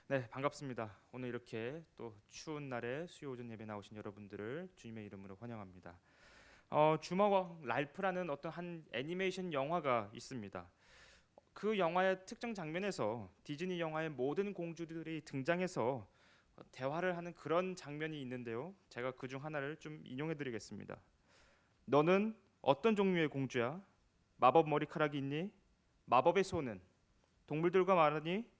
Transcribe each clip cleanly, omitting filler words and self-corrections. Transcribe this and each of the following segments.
네, 반갑습니다. 오늘 이렇게 또 추운 날에 수요 오전 예배 나오신 여러분들을 주님의 이름으로 환영합니다. 주먹왕 랄프라는 어떤 한 애니메이션 영화가 있습니다. 그 영화의 특정 장면에서 디즈니 영화의 모든 공주들이 등장해서 대화를 하는 그런 장면이 있는데요. 제가 그 중 하나를 좀 인용해 드리겠습니다. 너는 어떤 종류의 공주야? 마법 머리카락이 있니? 마법의 손은? 동물들과 말하니?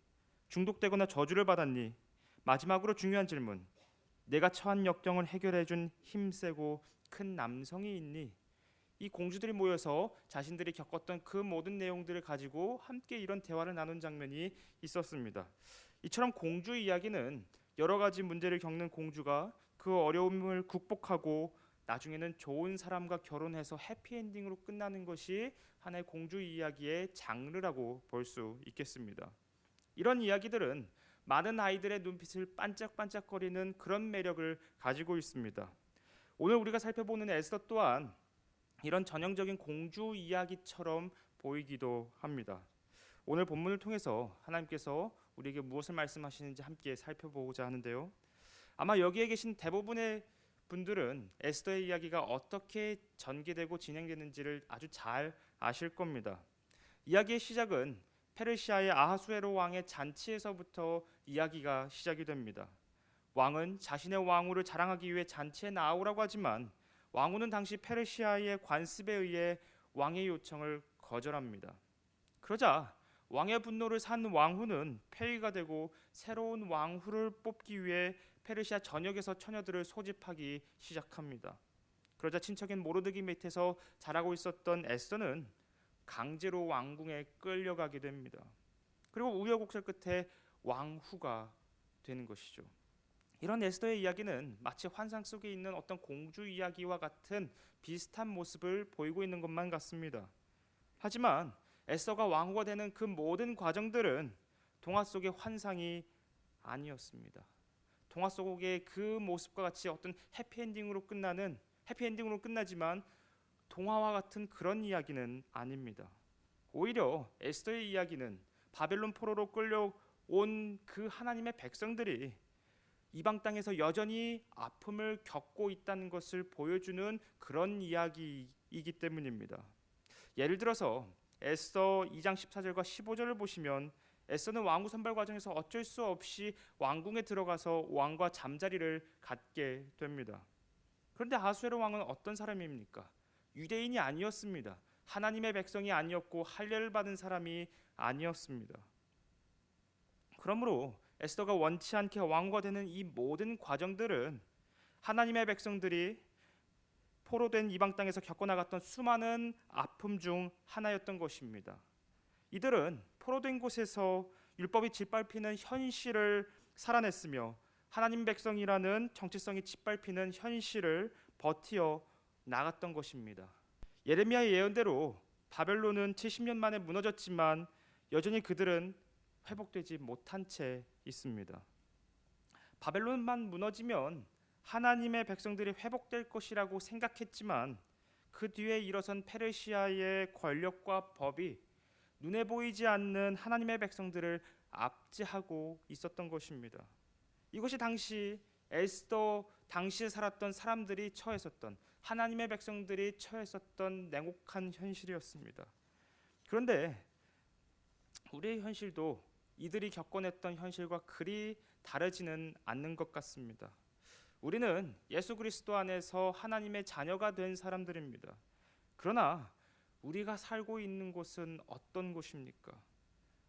중독되거나 저주를 받았니? 마지막으로 중요한 질문. 내가 처한 역경을 해결해준 힘세고 큰 남성이 있니? 이 공주들이 모여서 자신들이 겪었던 그 모든 내용들을 가지고 함께 이런 대화를 나눈 장면이 있었습니다. 이처럼 공주 이야기는 여러 가지 문제를 겪는 공주가 그 어려움을 극복하고 나중에는 좋은 사람과 결혼해서 해피엔딩으로 끝나는 것이 하나의 공주 이야기의 장르라고 볼 수 있겠습니다. 이런 이야기들은 많은 아이들의 눈빛을 반짝반짝거리는 그런 매력을 가지고 있습니다. 오늘 우리가 살펴보는 에스더 또한 이런 전형적인 공주 이야기처럼 보이기도 합니다. 오늘 본문을 통해서 하나님께서 우리에게 무엇을 말씀하시는지 함께 살펴보고자 하는데요. 아마 여기에 계신 대부분의 분들은 에스더의 이야기가 어떻게 전개되고 진행되는지를 아주 잘 아실 겁니다. 이야기의 시작은 페르시아의 아하수에로 왕의 잔치에서부터 이야기가 시작이 됩니다. 왕은 자신의 왕후를 자랑하기 위해 잔치에 나오라고 하지만 왕후는 당시 페르시아의 관습에 의해 왕의 요청을 거절합니다. 그러자 왕의 분노를 산 왕후는 폐위가 되고 새로운 왕후를 뽑기 위해 페르시아 전역에서 처녀들을 소집하기 시작합니다. 그러자 친척인 모르드기 밑에서 자라고 있었던 에스더는 강제로 왕궁에 끌려가게 됩니다. 그리고 우여곡절 끝에 왕후가 되는 것이죠. 이런 에스더의 이야기는 마치 환상 속에 있는 어떤 공주 이야기와 같은 비슷한 모습을 보이고 있는 것만 같습니다. 하지만 에스더가 왕후가 되는 그 모든 과정들은 동화 속의 환상이 아니었습니다. 동화 속의 그 모습과 같이 어떤 해피엔딩으로 끝나지만 동화와 같은 그런 이야기는 아닙니다. 오히려 에스더의 이야기는 바벨론 포로로 끌려온 그 하나님의 백성들이 이방 땅에서 여전히 아픔을 겪고 있다는 것을 보여주는 그런 이야기이기 때문입니다. 예를 들어서 에스더 2장 14절과 15절을 보시면 에스더는 왕후 선발 과정에서 어쩔 수 없이 왕궁에 들어가서 왕과 잠자리를 갖게 됩니다. 그런데 아수에로 왕은 어떤 사람입니까? 유대인이 아니었습니다. 하나님의 백성이 아니었고 할례를 받은 사람이 아니었습니다. 그러므로 에스더가 원치 않게 왕후가 되는 이 모든 과정들은 하나님의 백성들이 포로된 이방 땅에서 겪어나갔던 수많은 아픔 중 하나였던 것입니다. 이들은 포로된 곳에서 율법이 짓밟히는 현실을 살아냈으며 하나님 백성이라는 정체성이 짓밟히는 현실을 버티어 나갔던 것입니다. 예레미야의 예언대로 바벨론은 70년 만에 무너졌지만 여전히 그들은 회복되지 못한 채 있습니다. 바벨론만 무너지면 하나님의 백성들이 회복될 것이라고 생각했지만 그 뒤에 일어선 페르시아의 권력과 법이 눈에 보이지 않는 하나님의 백성들을 압제하고 있었던 것입니다. 이것이 당시 에스더 당시에 살았던 사람들이 처했었던 하나님의 백성들이 처했었던 냉혹한 현실이었습니다. 그런데 우리의 현실도 이들이 겪어냈던 현실과 그리 다르지는 않는 것 같습니다. 우리는 예수 그리스도 안에서 하나님의 자녀가 된 사람들입니다. 그러나 우리가 살고 있는 곳은 어떤 곳입니까?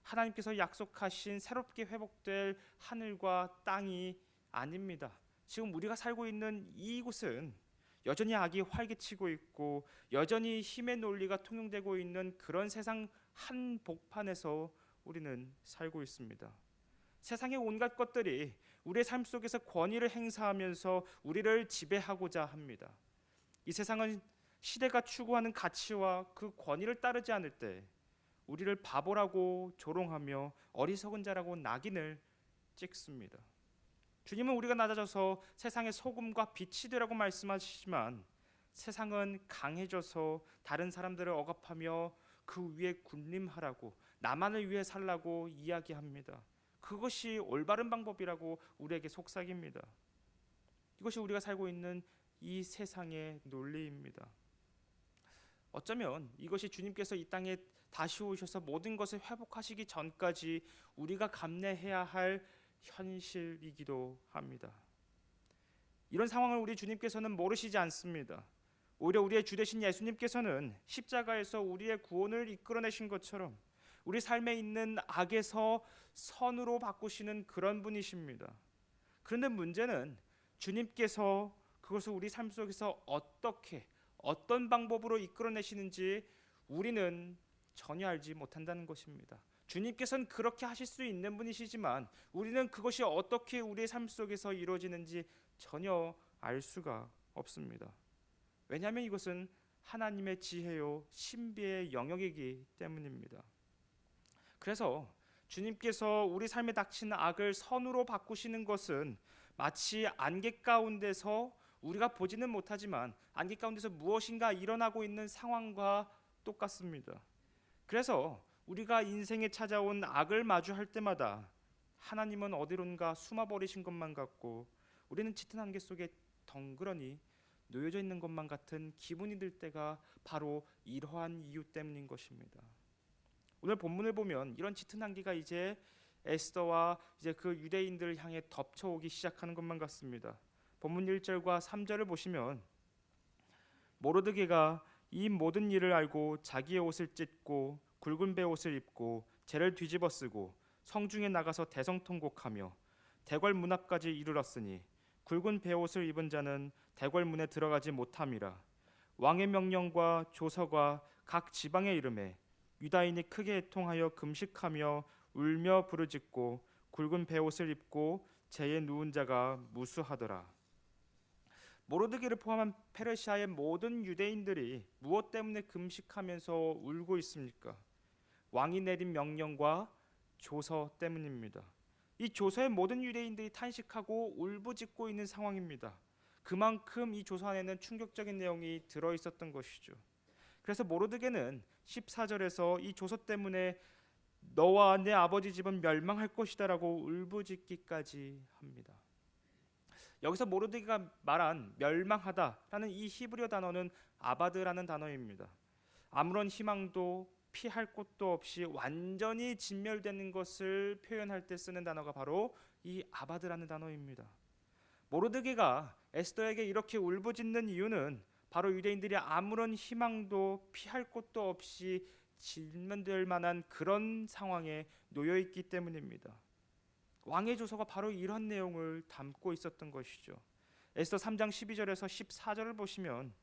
하나님께서 약속하신 새롭게 회복될 하늘과 땅이 아닙니다. 지금 우리가 살고 있는 이곳은 여전히 악이 활개치고 있고 여전히 힘의 논리가 통용되고 있는 그런 세상 한복판에서 우리는 살고 있습니다. 세상의 온갖 것들이 우리의 삶 속에서 권위를 행사하면서 우리를 지배하고자 합니다. 이 세상은 시대가 추구하는 가치와 그 권위를 따르지 않을 때 우리를 바보라고 조롱하며 어리석은 자라고 낙인을 찍습니다. 주님은 우리가 낮아져서 세상의 소금과 빛이 되라고 말씀하시지만 세상은 강해져서 다른 사람들을 억압하며 그 위에 군림하라고 나만을 위해 살라고 이야기합니다. 그것이 올바른 방법이라고 우리에게 속삭입니다. 이것이 우리가 살고 있는 이 세상의 논리입니다. 어쩌면 이것이 주님께서 이 땅에 다시 오셔서 모든 것을 회복하시기 전까지 우리가 감내해야 할 현실이기도 합니다. 이런 상황을 우리 주님께서는 모르시지 않습니다. 오히려 우리의 주 되신 예수님께서는 십자가에서 우리의 구원을 이끌어내신 것처럼 우리 삶에 있는 악에서 선으로 바꾸시는 그런 분이십니다. 그런데 문제는 주님께서 그것을 우리 삶 속에서 어떤 방법으로 이끌어내시는지 우리는 전혀 알지 못한다는 것입니다. 주님께서는 그렇게 하실 수 있는 분이시지만 우리는 그것이 어떻게 우리의 삶 속에서 이루어지는지 전혀 알 수가 없습니다. 왜냐하면 이것은 하나님의 지혜요 신비의 영역이기 때문입니다. 그래서 주님께서 우리 삶에 닥친 악을 선으로 바꾸시는 것은 마치 안개 가운데서 우리가 보지는 못하지만 안개 가운데서 무엇인가 일어나고 있는 상황과 똑같습니다. 그래서 우리가 인생에 찾아온 악을 마주할 때마다 하나님은 어디론가 숨어버리신 것만 같고 우리는 짙은 안개 속에 덩그러니 놓여져 있는 것만 같은 기분이 들 때가 바로 이러한 이유 때문인 것입니다. 오늘 본문을 보면 이런 짙은 안개가 이제 에스더와 이제 그 유대인들을 향해 덮쳐오기 시작하는 것만 같습니다. 본문 1절과 3절을 보시면 모르드게가 이 모든 일을 알고 자기의 옷을 찢고 굵은 베옷을 입고 재를 뒤집어 쓰고 성중에 나가서 대성통곡하며 대궐 문 앞까지 이르렀으니 굵은 베옷을 입은 자는 대궐 문에 들어가지 못함이라. 왕의 명령과 조서가 각 지방에 이르매 유다인이 크게 애통하여 금식하며 울며 부르짖고 굵은 베옷을 입고 재에 누운 자가 무수하더라. 모르드게를 포함한 페르시아의 모든 유대인들이 무엇 때문에 금식하면서 울고 있습니까? 왕이 내린 명령과 조서 때문입니다. 이 조서에 모든 유대인들이 탄식하고 울부짖고 있는 상황입니다. 그만큼 이 조서 안에는 충격적인 내용이 들어있었던 것이죠. 그래서 모르드게는 14절에서 이 조서 때문에 너와 내 아버지 집은 멸망할 것이다 라고 울부짖기까지 합니다. 여기서 모르드게가 말한 멸망하다라는 이 히브리어 단어는 아바드라는 단어입니다. 아무런 희망도 피할 곳도 없이 완전히 진멸되는 것을 표현할 때 쓰는 단어가 바로 이 아바드라는 단어입니다. 모르드게가 에스더에게 이렇게 울부짖는 이유는 바로 유대인들이 아무런 희망도 피할 곳도 없이 진멸될 만한 그런 상황에 놓여 있기 때문입니다. 왕의 조서가 바로 이런 내용을 담고 있었던 것이죠. 에스더 3장 12절에서 14절을 보시면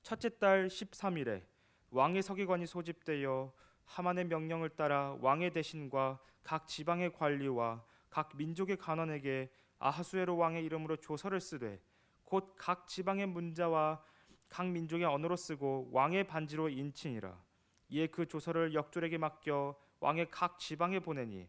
첫째 달 13일에 왕의 서기관이 소집되어 하만의 명령을 따라 왕의 대신과 각 지방의 관리와 각 민족의 간원에게 아하수에로 왕의 이름으로 조서를 쓰되 곧 각 지방의 문자와 각 민족의 언어로 쓰고 왕의 반지로 인치니라. 이에 그 조서를 역졸에게 맡겨 왕의 각 지방에 보내니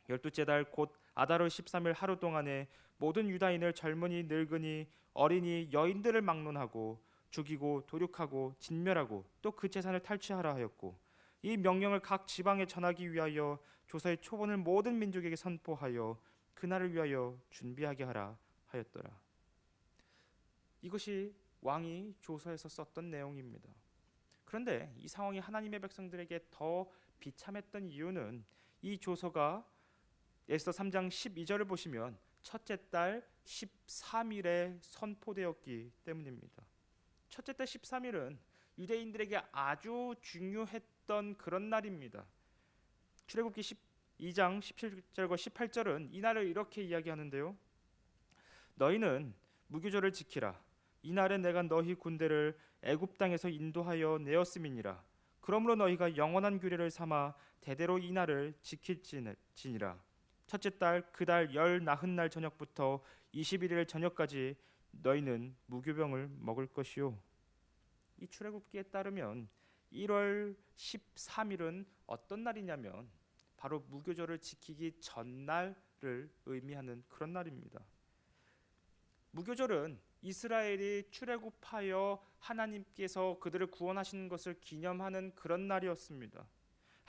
12째 달 곧 아달월 13일 하루 동안에 모든 유다인을 젊은이 늙은이 어린이 여인들을 막론하고 죽이고 도륙하고 진멸하고 또 그 재산을 탈취하라 하였고 이 명령을 각 지방에 전하기 위하여 조서의 초본을 모든 민족에게 선포하여 그날을 위하여 준비하게 하라 하였더라. 이것이 왕이 조서에서 썼던 내용입니다. 그런데 이 상황이 하나님의 백성들에게 더 비참했던 이유는 이 조서가 에스더 3장 12절을 보시면 첫째 달 13일에 선포되었기 때문입니다. 첫째 달 13일은 유대인들에게 아주 중요했던 그런 날입니다. 출애굽기 12장 17절과 18절은 이 날을 이렇게 이야기하는데요. 너희는 무교절을 지키라. 이 날에 내가 너희 군대를 애굽 땅에서 인도하여 내었음이니라. 그러므로 너희가 영원한 규례를 삼아 대대로 이 날을 지킬지니라. 첫째 달 그 달 열 나흔 날 저녁부터 21일 저녁까지 너희는 무교병을 먹을 것이요. 이 출애굽기에 따르면 1월 13일은 어떤 날이냐면 바로 무교절을 지키기 전날을 의미하는 그런 날입니다. 무교절은 이스라엘이 출애굽하여 하나님께서 그들을 구원하시는 것을 기념하는 그런 날이었습니다.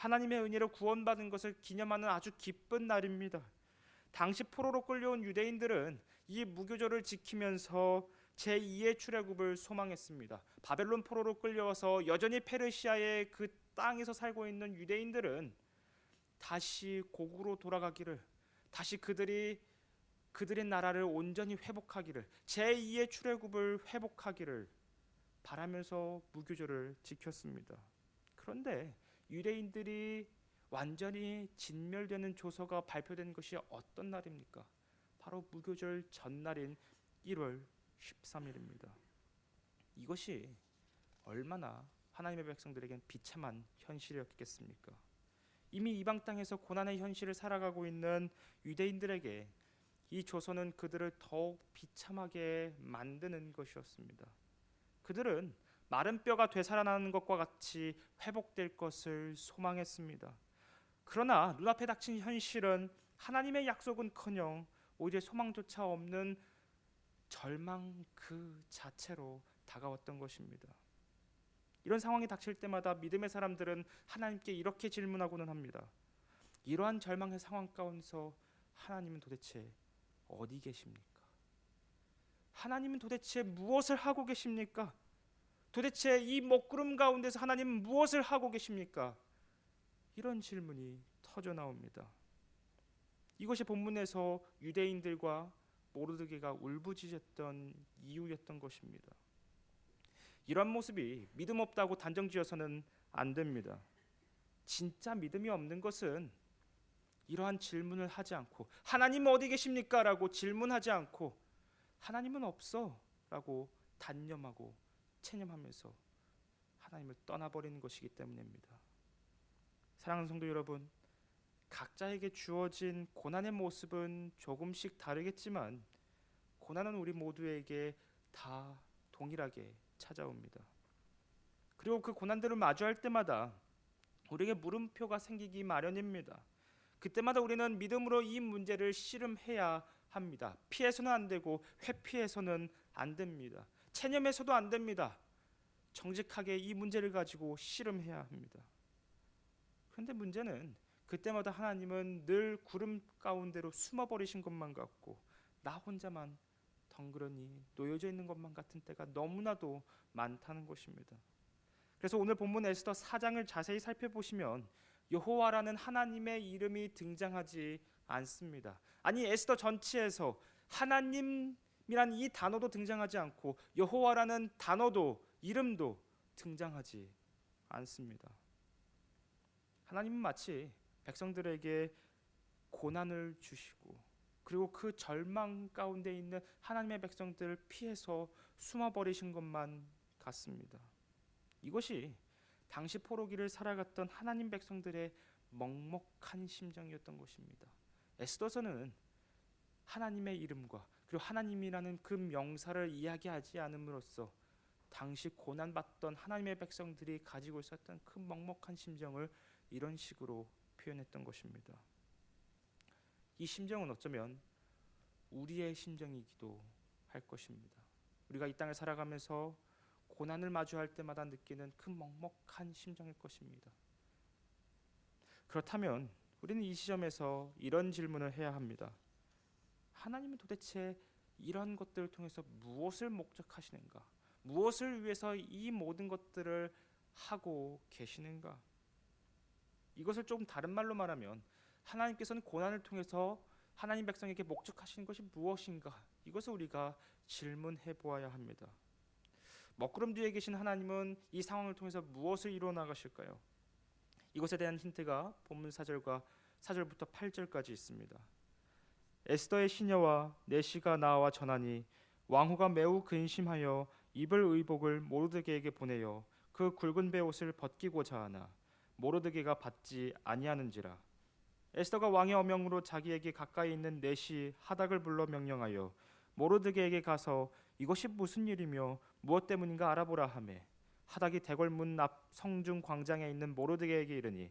하나님의 은혜로 구원받은 것을 기념하는 아주 기쁜 날입니다. 당시 포로로 끌려온 유대인들은 이 무교절을 지키면서 제2의 출애굽을 소망했습니다. 바벨론 포로로 끌려와서 여전히 페르시아의 그 땅에서 살고 있는 유대인들은 다시 고국으로 돌아가기를, 다시 그들의 나라를 온전히 회복하기를, 제2의 출애굽을 회복하기를 바라면서 무교절을 지켰습니다. 그런데 유대인들이 완전히 진멸되는 조서가 발표된 것이 어떤 날입니까? 바로 무교절 전날인 1월 13일입니다. 이것이 얼마나 하나님의 백성들에겐 비참한 현실이었겠습니까? 이미 이방 땅에서 고난의 현실을 살아가고 있는 유대인들에게 이 조서는 그들을 더욱 비참하게 만드는 것이었습니다. 그들은 마른 뼈가 되살아나는 것과 같이 회복될 것을 소망했습니다. 그러나 눈앞에 닥친 현실은 하나님의 약속은커녕 오히려 소망조차 없는 절망 그 자체로 다가왔던 것입니다. 이런 상황이 닥칠 때마다 믿음의 사람들은 하나님께 이렇게 질문하고는 합니다. 이러한 절망의 상황 가운데서 하나님은 도대체 어디 계십니까? 하나님은 도대체 무엇을 하고 계십니까? 도대체 이 먹구름 가운데서 하나님은 무엇을 하고 계십니까? 이런 질문이 터져 나옵니다. 이것이 본문에서 유대인들과 모르드게가 울부짖었던 이유였던 것입니다. 이런 모습이 믿음 없다고 단정지어서는 안 됩니다. 진짜 믿음이 없는 것은 이러한 질문을 하지 않고 하나님 어디 계십니까? 라고 질문하지 않고 하나님은 없어 라고 단념하고 체념하면서 하나님을 떠나버리는 것이기 때문입니다. 사랑하는 성도 여러분, 각자에게 주어진 고난의 모습은 조금씩 다르겠지만 고난은 우리 모두에게 다 동일하게 찾아옵니다. 그리고 그 고난들을 마주할 때마다 우리에게 물음표가 생기기 마련입니다. 그때마다 우리는 믿음으로 이 문제를 씨름해야 합니다. 피해서는 안 되고 회피해서는 안 됩니다. 체념해서도 안 됩니다. 정직하게 이 문제를 가지고 씨름해야 합니다. 그런데 문제는 그때마다 하나님은 늘 구름 가운데로 숨어버리신 것만 같고 나 혼자만 덩그러니 놓여져 있는 것만 같은 때가 너무나도 많다는 것입니다. 그래서 오늘 본문 에스더 4장을 자세히 살펴보시면 여호와라는 하나님의 이름이 등장하지 않습니다. 아니 에스더 전체에서 하나님이란 이 단어도 등장하지 않고 여호와라는 단어도 이름도 등장하지 않습니다. 하나님은 마치 백성들에게 고난을 주시고 그리고 그 절망 가운데 있는 하나님의 백성들을 피해서 숨어버리신 것만 같습니다. 이것이 당시 포로기를 살아갔던 하나님 백성들의 먹먹한 심정이었던 것입니다. 에스더서는 하나님의 이름과 그리고 하나님이라는 그 명사를 이야기하지 않음으로써 당시 고난받던 하나님의 백성들이 가지고 있었던 그 먹먹한 심정을 이런 식으로 표현했던 것입니다. 이 심정은 어쩌면 우리의 심정이기도 할 것입니다. 우리가 이 땅을 살아가면서 고난을 마주할 때마다 느끼는 그 먹먹한 심정일 것입니다. 그렇다면 우리는 이 시점에서 이런 질문을 해야 합니다. 하나님은 도대체 이런 것들을 통해서 무엇을 목적하시는가? 무엇을 위해서 이 모든 것들을 하고 계시는가? 이것을 조금 다른 말로 말하면 하나님께서는 고난을 통해서 하나님 백성에게 목적하시는 것이 무엇인가? 이것을 우리가 질문해 보아야 합니다. 먹구름 뒤에 계신 하나님은 이 상황을 통해서 무엇을 이루어 나가실까요? 이것에 대한 힌트가 본문 4절부터 8절까지 있습니다. 에스더의 시녀와 내시가 나와 전하니 왕후가 매우 근심하여 입을 의복을 모르드게에게 보내어 그 굵은 베옷을 벗기고자 하나 모르드게가 받지 아니하는지라. 에스더가 왕의 어명으로 자기에게 가까이 있는 내시 하닥을 불러 명령하여 모르드게에게 가서 이것이 무슨 일이며 무엇 때문인가 알아보라 하매 하닥이 대궐문 앞 성중 광장에 있는 모르드게에게 이르니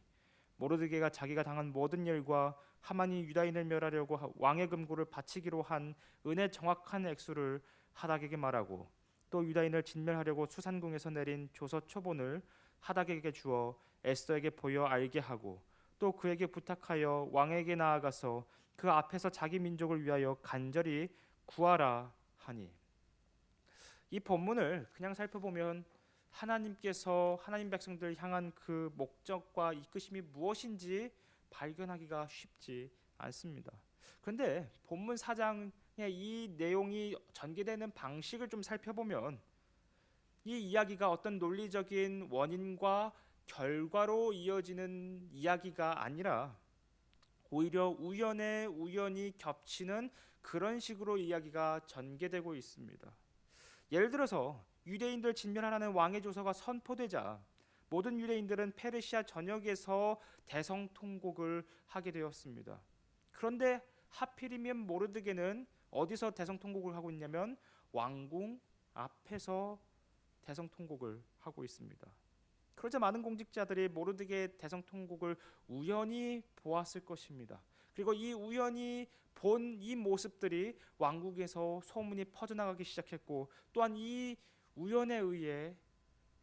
모르드게가 자기가 당한 모든 일과 하만이 유다인을 멸하려고 왕의 금고를 바치기로 한 은혜 정확한 액수를 하닥에게 말하고 또 유다인을 진멸하려고 수산궁에서 내린 조서 초본을 하닥에게 주어 에스더에게 보여 알게 하고 또 그에게 부탁하여 왕에게 나아가서 그 앞에서 자기 민족을 위하여 간절히 구하라 하니. 이 본문을 그냥 살펴보면 하나님께서 하나님 백성들을 향한 그 목적과 이끄심이 무엇인지 발견하기가 쉽지 않습니다. 그런데 본문 4장의 이 내용이 전개되는 방식을 좀 살펴보면 이 이야기가 어떤 논리적인 원인과 결과로 이어지는 이야기가 아니라 오히려 우연에 우연히 겹치는 그런 식으로 이야기가 전개되고 있습니다. 예를 들어서 유대인들 진멸하라는 왕의 조서가 선포되자 모든 유대인들은 페르시아 전역에서 대성통곡을 하게 되었습니다. 그런데 하필이면 모르드게는 어디서 대성통곡을 하고 있냐면 왕궁 앞에서 대성통곡을 하고 있습니다. 그러자 많은 공직자들이 모르드게의 대성통곡을 우연히 보았을 것입니다. 그리고 이 우연히 본 이 모습들이 왕국에서 소문이 퍼져나가기 시작했고 또한 이 우연에 의해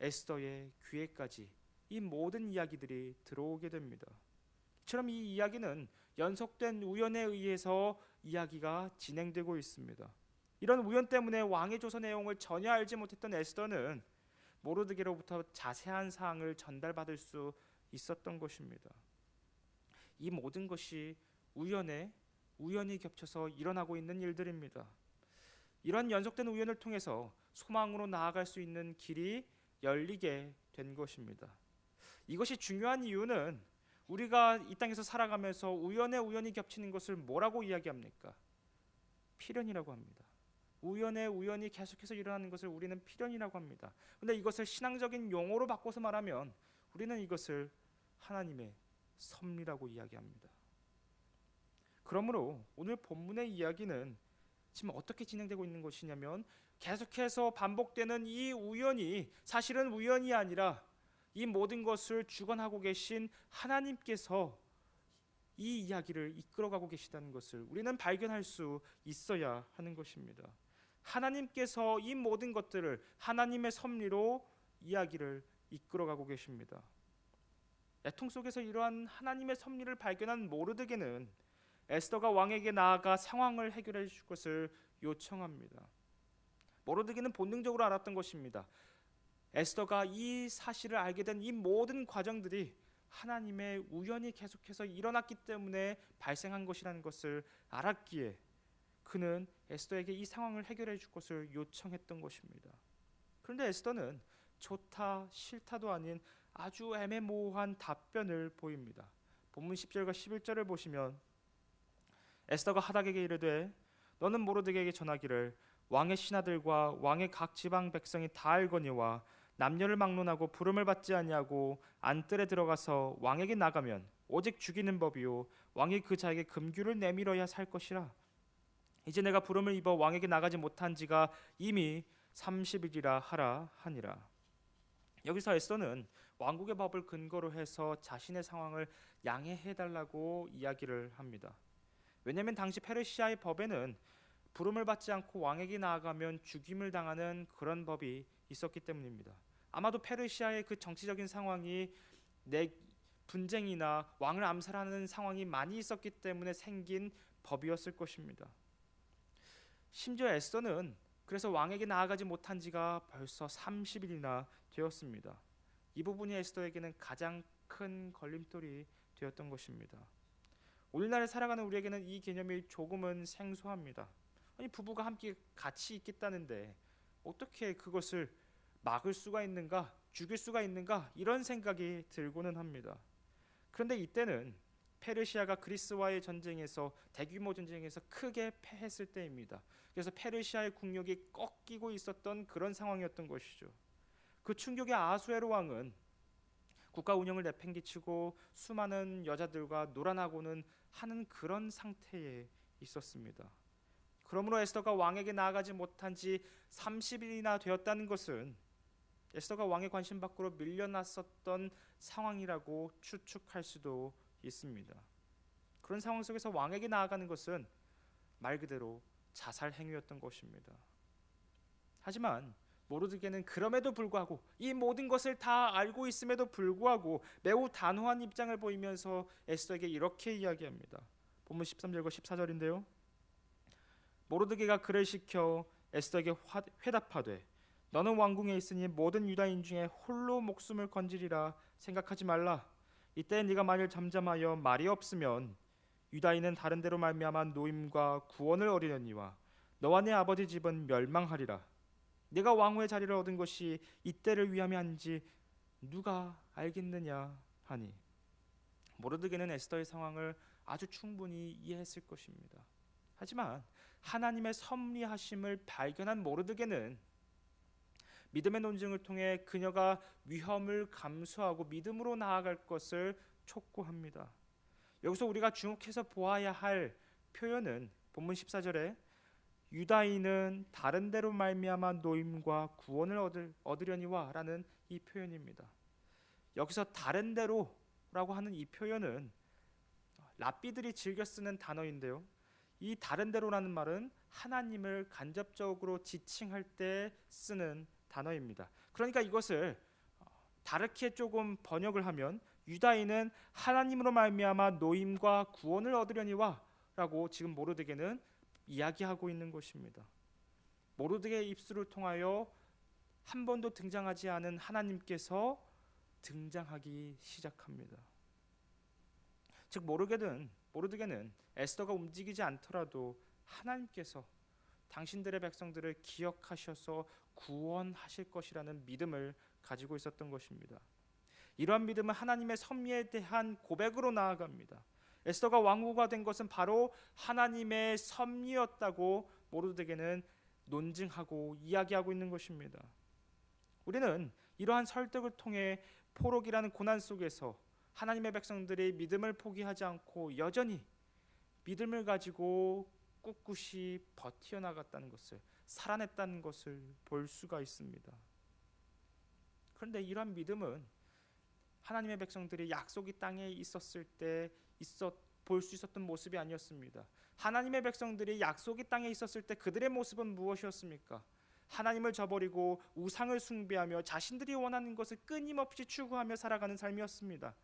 에스더의 귀에까지 이 모든 이야기들이 들어오게 됩니다. 이처럼 이 이야기는 연속된 우연에 의해서 이야기가 진행되고 있습니다. 이런 우연 때문에 왕의 조서 내용을 전혀 알지 못했던 에스더는 모르드게로부터 자세한 사항을 전달받을 수 있었던 것입니다. 이 모든 것이 우연히 겹쳐서 일어나고 있는 일들입니다. 이런 연속된 우연을 통해서 소망으로 나아갈 수 있는 길이 열리게 된 것입니다. 이것이 중요한 이유는 우리가 이 땅에서 살아가면서 우연히 겹치는 것을 뭐라고 이야기합니까? 필연이라고 합니다. 우연히 계속해서 일어나는 것을 우리는 필연이라고 합니다. 그런데 이것을 신앙적인 용어로 바꿔서 말하면 우리는 이것을 하나님의 섭리라고 이야기합니다. 그러므로 오늘 본문의 이야기는 지금 어떻게 진행되고 있는 것이냐면 계속해서 반복되는 이 우연이 사실은 우연이 아니라 이 모든 것을 주관하고 계신 하나님께서 이 이야기를 이끌어가고 계시다는 것을 우리는 발견할 수 있어야 하는 것입니다. 하나님께서 이 모든 것들을 하나님의 섭리로 이야기를 이끌어가고 계십니다. 애통 속에서 이러한 하나님의 섭리를 발견한 모르드게는 에스더가 왕에게 나아가 상황을 해결해 줄 것을 요청합니다. 모르드게는 본능적으로 알았던 것입니다. 에스더가 이 사실을 알게 된 이 모든 과정들이 하나님의 우연히 계속해서 일어났기 때문에 발생한 것이라는 것을 알았기에 그는 에스더에게 이 상황을 해결해 줄 것을 요청했던 것입니다. 그런데 에스더는 좋다 싫다도 아닌 아주 애매모호한 답변을 보입니다. 본문 10절과 11절을 보시면 에스더가 하닥에게 이르되 너는 모르드게에게 전하기를 왕의 신하들과 왕의 각 지방 백성이 다 알거니와 남녀를 막론하고 부름을 받지 아니하고 안뜰에 들어가서 왕에게 나가면 오직 죽이는 법이요 왕이 그 자에게 금규를 내밀어야 살 것이라. 이제 내가 부름을 입어 왕에게 나가지 못한 지가 이미 30일이라 하라 하니라. 여기서 에스더는 왕국의 법을 근거로 해서 자신의 상황을 양해해달라고 이야기를 합니다. 왜냐하면 당시 페르시아의 법에는 부름을 받지 않고 왕에게 나아가면 죽임을 당하는 그런 법이 있었기 때문입니다. 아마도 페르시아의 그 정치적인 상황이 분쟁이나 왕을 암살하는 상황이 많이 있었기 때문에 생긴 법이었을 것입니다. 심지어 에스더는 그래서 왕에게 나아가지 못한 지가 벌써 30일이나 되었습니다. 이 부분이 에스더에게는 가장 큰 걸림돌이 되었던 것입니다. 오늘날에 살아가는 우리에게는 이 개념이 조금은 생소합니다. 아니 부부가 함께 같이 있겠다는데 어떻게 그것을 막을 수가 있는가, 죽일 수가 있는가 이런 생각이 들고는 합니다. 그런데 이때는 페르시아가 그리스와의 전쟁에서 대규모 전쟁에서 크게 패했을 때입니다. 그래서 페르시아의 국력이 꺾이고 있었던 그런 상황이었던 것이죠. 그 충격의 아수에로 왕은 국가 운영을 내팽개치고 수많은 여자들과 놀아나고는 하는 그런 상태에 있었습니다. 그러므로 에스더가 왕에게 나아가지 못한 지 30일이나 되었다는 것은 에스더가 왕의 관심 밖으로 밀려났었던 상황이라고 추측할 수도 있습니다. 그런 상황 속에서 왕에게 나아가는 것은 말 그대로 자살 행위였던 것입니다. 하지만 모르드게는 그럼에도 불구하고 이 모든 것을 다 알고 있음에도 불구하고 매우 단호한 입장을 보이면서 에스더에게 이렇게 이야기합니다. 본문 13절과 14절인데요. 모르드게가 그를 시켜 에스더에게 회답하되 너는 왕궁에 있으니 모든 유다인 중에 홀로 목숨을 건지리라 생각하지 말라. 이때 네가 만일 잠잠하여 말이 없으면 유다인은 다른 데로 말미암아 노임과 구원을 얻으려니와 너와 네 아버지 집은 멸망하리라. 네가 왕후의 자리를 얻은 것이 이때를 위함이 아닌지 누가 알겠느냐 하니. 모르드게는 에스더의 상황을 아주 충분히 이해했을 것입니다. 하지만 하나님의 섭리하심을 발견한 모르드게는 믿음의 논증을 통해 그녀가 위험을 감수하고 믿음으로 나아갈 것을 촉구합니다. 여기서 우리가 주목해서 보아야 할 표현은 본문 14절에 유다인은 다른 데로 말미암아 노임과 구원을 얻으려니와 라는 이 표현입니다. 여기서 다른 데로라고 하는 이 표현은 랍비들이 즐겨 쓰는 단어인데요. 이 다른 데로라는 말은 하나님을 간접적으로 지칭할 때 쓰는 단어입니다. 그러니까 이것을 다르게 조금 번역을 하면 유다인은 하나님으로 말미암아 노임과 구원을 얻으려니와 라고 지금 모르드게는 이야기하고 있는 것입니다. 모르드게의 입술을 통하여 한 번도 등장하지 않은 하나님께서 등장하기 시작합니다. 즉 모르드게는 에스더가 움직이지 않더라도 하나님께서 당신들의 백성들을 기억하셔서 구원하실 것이라는 믿음을 가지고 있었던 것입니다. 이러한 믿음은 하나님의 섭리에 대한 고백으로 나아갑니다. 에스더가 왕후가 된 것은 바로 하나님의 섭리였다고 모르드게는 논증하고 이야기하고 있는 것입니다. 우리는 이러한 설득을 통해 포록이라는 고난 속에서 하나님의 백성들이 믿음을 포기하지 않고 여전히 믿음을 가지고 꿋꿋이 버텨나갔다는 것을, 살아냈다는 것을 볼 수가 있습니다. 그런데 이러한 믿음은 하나님의 백성들이 약속의 땅에 있었을 때 볼 수 있었던 모습이 아니었습니다. 하나님의 백성들이 약속의 땅에 있었을 때 그들의 모습은 무엇이었습니까? 하나님을 저버리고 우상을 숭배하며 자신들이 원하는 것을 끊임없이 추구하며 살아가는 삶이었습니다.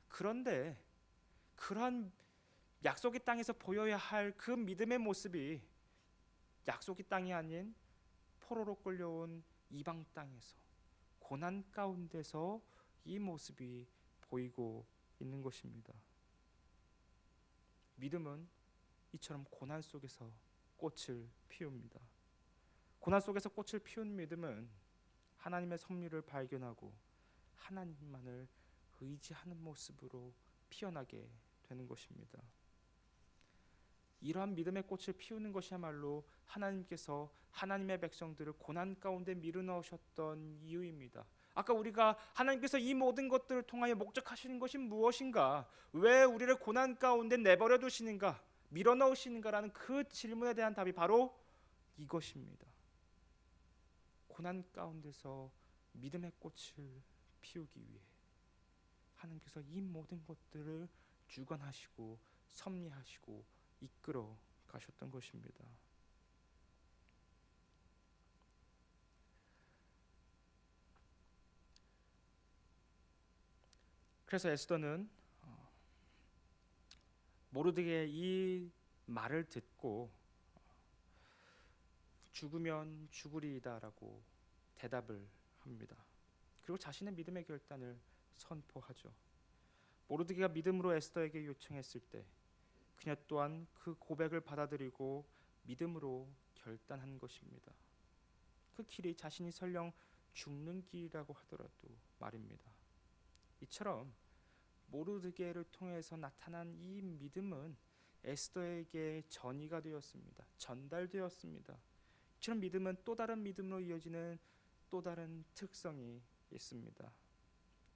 그런데 그런 약속의 땅에서 보여야 할 그 믿음의 모습이 약속의 땅이 아닌 포로로 끌려온 이방 땅에서 고난 가운데서 이 모습이 보이고 있는 것입니다. 믿음은 이처럼 고난 속에서 꽃을 피웁니다. 고난 속에서 꽃을 피운 믿음은 하나님의 섭리를 발견하고 하나님만을 의지하는 모습으로 피어나게 되는 것입니다. 이러한 믿음의 꽃을 피우는 것이야말로 하나님께서 하나님의 백성들을 고난 가운데 밀어넣으셨던 이유입니다. 아까 우리가 하나님께서 이 모든 것들을 통하여 목적하시는 것이 무엇인가? 왜 우리를 고난 가운데 내버려 두시는가? 밀어넣으시는가라는 그 질문에 대한 답이 바로 이것입니다. 고난 가운데서 믿음의 꽃을 피우기 위해 하나님께서 이 모든 것들을 주관하시고 섭리하시고 이끌어 가셨던 것입니다. 그래서 에스더는 모르드게의 이 말을 듣고 죽으면 죽으리이다라고 대답을 합니다. 그리고 자신의 믿음의 결단을 선포하죠. 모르드게가 믿음으로 에스더에게 요청했을 때 그녀 또한 그 고백을 받아들이고 믿음으로 결단한 것입니다. 그 길이 자신이 설령 죽는 길이라고 하더라도 말입니다. 이처럼 모르드게를 통해서 나타난 이 믿음은 에스더에게 전이가 되었습니다. 전달되었습니다. 이처럼 믿음은 또 다른 믿음으로 이어지는 또 다른 특성이 있습니다.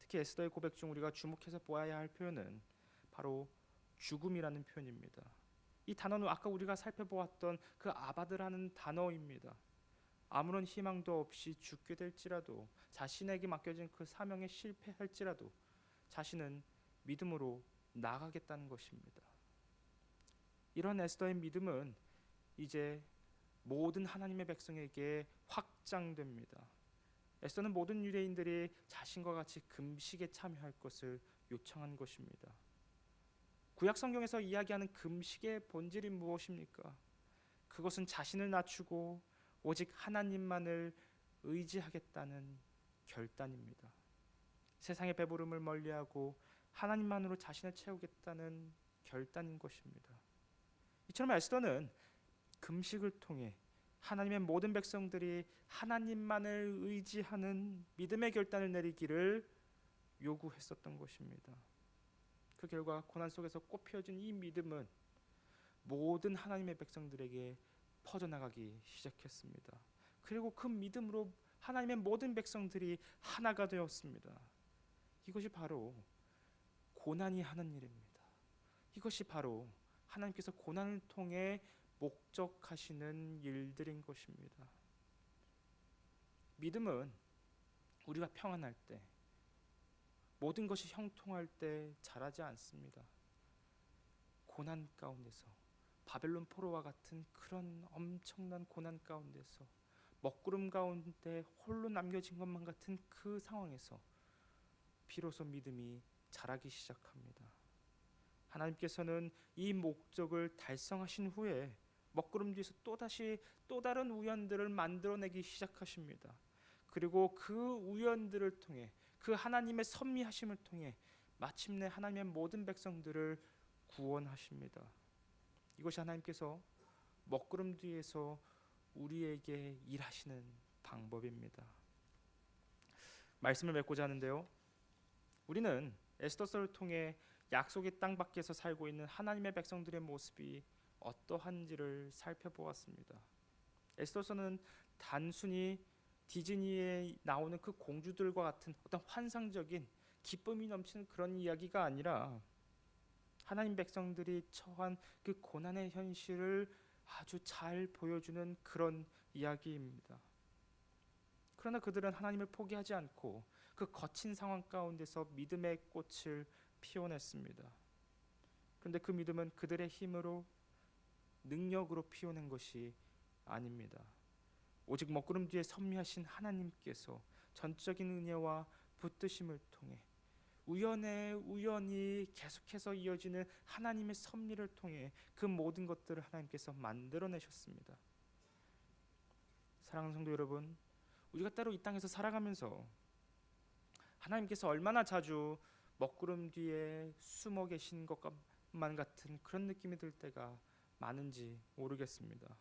특히 에스더의 고백 중 우리가 주목해서 보아야 할 표현은 바로 죽음이라는 표현입니다. 이 단어는 아까 우리가 살펴보았던 그 아바드라는 단어입니다. 아무런 희망도 없이 죽게 될지라도 자신에게 맡겨진 그 사명에 실패할지라도 자신은 믿음으로 나아가겠다는 것입니다. 이런 에스더의 믿음은 이제 모든 하나님의 백성에게 확장됩니다. 에스더는 모든 유대인들이 자신과 같이 금식에 참여할 것을 요청한 것입니다. 구약 성경에서 이야기하는 금식의 본질이 무엇입니까? 그것은 자신을 낮추고 오직 하나님만을 의지하겠다는 결단입니다. 세상의 배부름을 멀리하고 하나님만으로 자신을 채우겠다는 결단인 것입니다. 이처럼 에스더는 금식을 통해 하나님의 모든 백성들이 하나님만을 의지하는 믿음의 결단을 내리기를 요구했었던 것입니다. 그 결과 고난 속에서 꽃피어진 이 믿음은 모든 하나님의 백성들에게 퍼져나가기 시작했습니다. 그리고 그 믿음으로 하나님의 모든 백성들이 하나가 되었습니다. 이것이 바로 고난이 하는 일입니다. 이것이 바로 하나님께서 고난을 통해 목적하시는 일들인 것입니다. 믿음은 우리가 평안할 때, 모든 것이 형통할 때 자라지 않습니다. 고난 가운데서, 바벨론 포로와 같은 그런 엄청난 고난 가운데서, 먹구름 가운데 홀로 남겨진 것만 같은 그 상황에서 비로소 믿음이 자라기 시작합니다. 하나님께서는 이 목적을 달성하신 후에 먹구름 뒤에서 또다시 또 다른 우연들을 만들어내기 시작하십니다. 그리고 그 우연들을 통해, 그 하나님의 섭리하심을 통해 마침내 하나님의 모든 백성들을 구원하십니다. 이것이 하나님께서 먹구름 뒤에서 우리에게 일하시는 방법입니다. 말씀을 맺고자 하는데요, 우리는 에스더서를 통해 약속의 땅 밖에서 살고 있는 하나님의 백성들의 모습이 어떠한지를 살펴보았습니다. 에스더서는 단순히 디즈니에 나오는 그 공주들과 같은 어떤 환상적인 기쁨이 넘치는 그런 이야기가 아니라 하나님 백성들이 처한 그 고난의 현실을 아주 잘 보여주는 그런 이야기입니다. 그러나 그들은 하나님을 포기하지 않고 그 거친 상황 가운데서 믿음의 꽃을 피워냈습니다. 그런데 그 믿음은 그들의 힘으로, 능력으로 피워낸 것이 아닙니다. 오직 먹구름 뒤에 섭리하신 하나님께서 전적인 은혜와 붙드심을 통해 우연히 계속해서 이어지는 하나님의 섭리를 통해 그 모든 것들을 하나님께서 만들어내셨습니다. 사랑하는 성도 여러분, 우리가 때로 이 땅에서 살아가면서 하나님께서 얼마나 자주 먹구름 뒤에 숨어 계신 것만 같은 그런 느낌이 들 때가 많은지 모르겠습니다.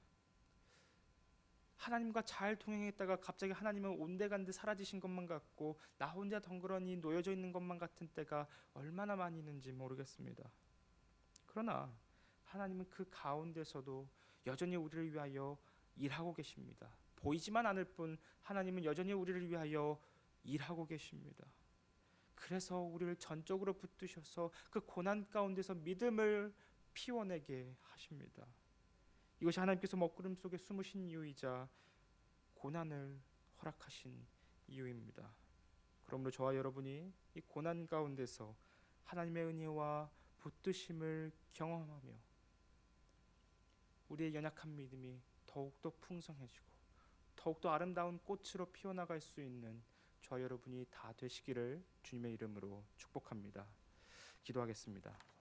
하나님과 잘 동행했다가 갑자기 하나님은 온데간데 사라지신 것만 같고 나 혼자 덩그러니 놓여져 있는 것만 같은 때가 얼마나 많이 있는지 모르겠습니다. 그러나 하나님은 그 가운데서도 여전히 우리를 위하여 일하고 계십니다. 보이지만 않을 뿐 하나님은 여전히 우리를 위하여 일하고 계십니다. 그래서 우리를 전적으로 붙드셔서 그 고난 가운데서 믿음을 피워내게 하십니다. 이것이 하나님께서 먹구름 속에 숨으신 이유이자 고난을 허락하신 이유입니다. 그러므로 저와 여러분이 이 고난 가운데서 하나님의 은혜와 붙드심을 경험하며 우리의 연약한 믿음이 더욱더 풍성해지고 더욱더 아름다운 꽃으로 피어나갈 수 있는 저와 여러분이 다 되시기를 주님의 이름으로 축복합니다. 기도하겠습니다.